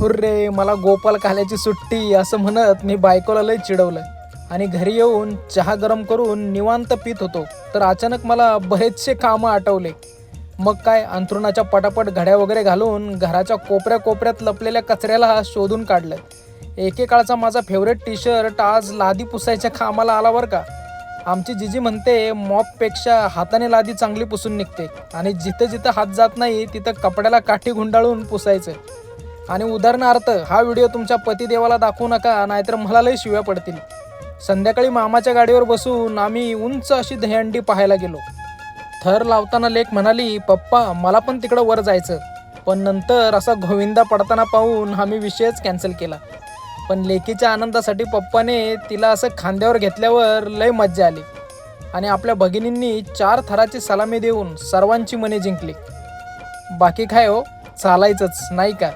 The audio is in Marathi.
हुर्रे मला गोपाल काल्याची सुट्टी असं म्हणत मी बायकोला लय चिडवलं आणि घरी येऊन चहा गरम करून निवांत पित होतो तर अचानक मला बरेचसे कामं आठवले. मग काय अंथरुणाच्या पटापट घड्या वगैरे घालून घराच्या कोपऱ्या कोपऱ्यात लपलेल्या कचऱ्याला शोधून काढलं. एकेकाळचा माझा फेवरेट टी शर्ट आज लादी पुसायच्या कामाला आला बरं का. आमची जिजी म्हणते मॉपपेक्षा हाताने लादी चांगली पुसून निघते आणि जिथं जिथं हात जात नाही तिथं कपड्याला काठी गुंडाळून पुसायचं. आणि उदाहरणार्थ हा व्हिडिओ तुमच्या पतिदेवाला दाखवू नका, नाहीतर मला लय शिव्या पडतील. संध्याकाळी मामाच्या गाडीवर बसून आम्ही उंच अशी दहीहंडी पाहायला गेलो. थर लावताना लेक म्हणाली, पप्पा मला पण तिकडं वर जायचं. पण नंतर असा गोविंदा पडताना पाहून आम्ही विषयच कॅन्सल केला. पण लेकीच्या आनंदासाठी पप्पाने तिला असं खांद्यावर घेतल्यावर लय मज्जा आली आणि आपल्या भगिनींनी 4 थराची सलामी देऊन सर्वांची मने जिंकली. बाकी काय हो, चालायचंच नाही का.